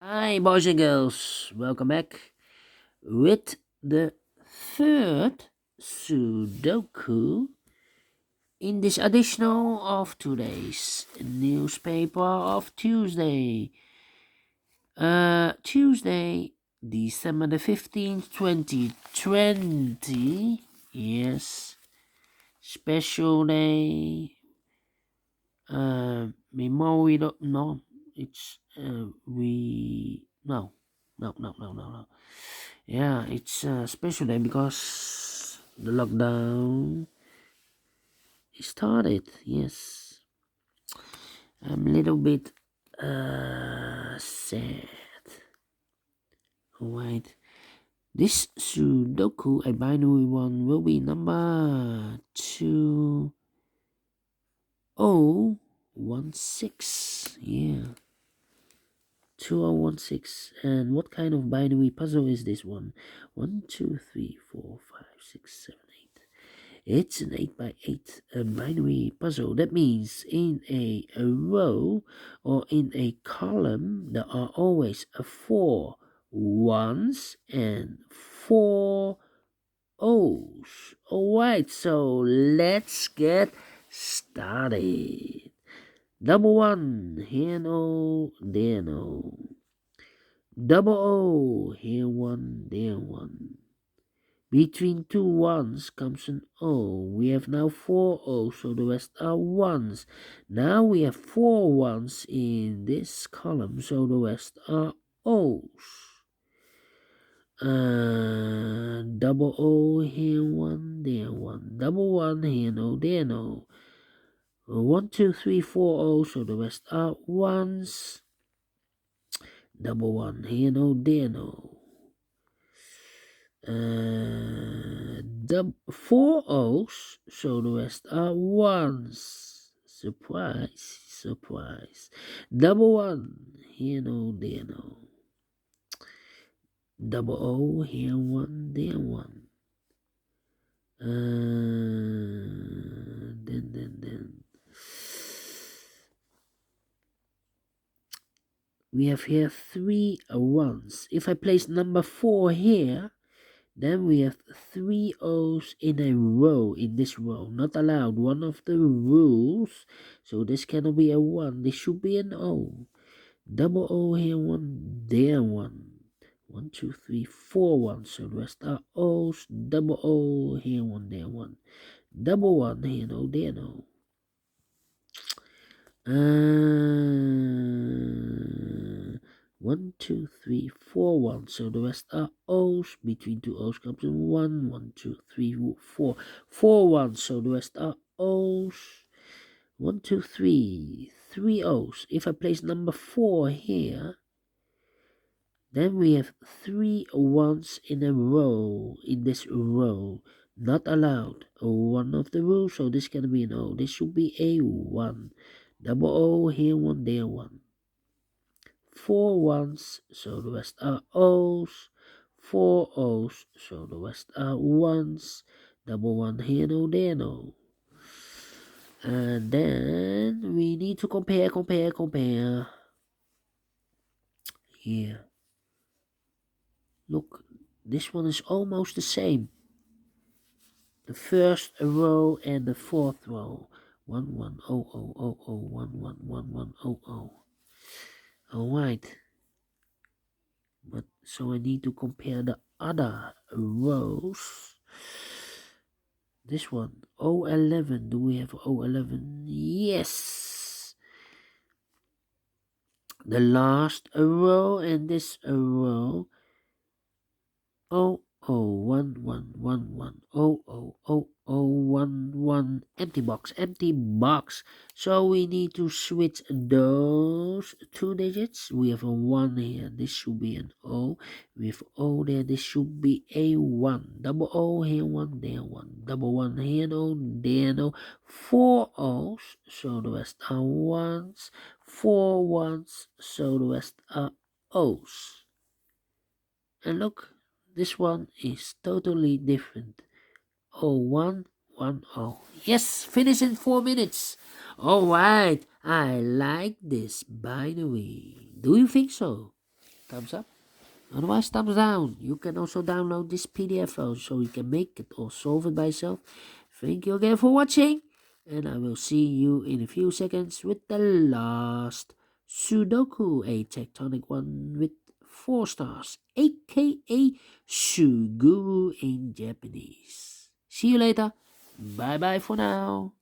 Hi, boys and girls. Welcome back with the third Sudoku in this additional of today's newspaper of Tuesday. Tuesday, December the 15th, 2020. Yes, special day. Memorial. No, it's we. No. Yeah, it's a special day because the lockdown started. Yes, I'm a little bit sad. Alright, this Sudoku, a binary one, will be number 2016. Yeah. 2016. And what kind of binary puzzle is this one? 1, 2, 3, 4, 5, 6, 7, 8. It's an 8 by 8 binary puzzle. That means in a row or in a column, there are always 4 ones and 4 O's. Alright, so let's get started. Double one, here no, there no. Double O, here one, there one. Between two ones comes an O. We have now 4 O's, so the rest are ones. Now we have 4 ones in this column, so the rest are O's. Double O, here one, there one. Double one, here no, there no. 1, 2, 3, 4 O's, so the rest are ones. Double one, here no, there no. 4 O's, so the rest are ones. Surprise. Double one, here no, there no. Double O, here one, there one. Then. We have here 3 ones. If I place number 4 here, then we have 3 O's in a row, in this row. Not allowed. One of the rules. So this cannot be a 1. This should be an O. Double O here, 1, there 1. 1, 2, 3, 4 ones. So the rest are O's. Double O here, 1, there 1. Double 1 here, no, there no. 1, 2, 3, 4 ones. So the rest are O's. Between two O's comes in 1, 1, 2, 3, 4. 4 ones. So the rest are O's. 1, 2, 3. 3 O's. If I place number 4 here, then we have 3 ones in a row, in this row. Not allowed. One of the rules, so this can be an O. This should be a 1. Double O, here 1, there 1. 4 ones, so the rest are O's. 4 O's, so the rest are ones. Double 1 here, no, there no. And then we need to compare. Here. Look, this one is almost the same. The first row and the fourth row. 1, 1, 0, 0, 0, 0, 1, 1, 1, 1, 0, 0. Alright. But so I need to compare the other rows. This one, 011. Do we have 011? Yes. The last row and this row. 00111 empty box. So we need to switch those 2 digits. We have a 1 here, this should be an O. We have O there, this should be a 1. Double O here, 1 there, 1. Double 1 here, no, there no. 4 O's, so the rest are 1s. 4 ones, so the rest are O's. And look, this one is totally different. 0110. Yes, finish in 4 minutes. Alright, I like this binary. Do you think so? thumbs up. Otherwise, thumbs down. You can also download this PDF file so you can make it or solve it by yourself. Thank you again for watching, and I will see you in a few seconds with the last Sudoku, a tectonic one with 4 stars, aka Suguru in Japanese. See you later. Bye bye for now.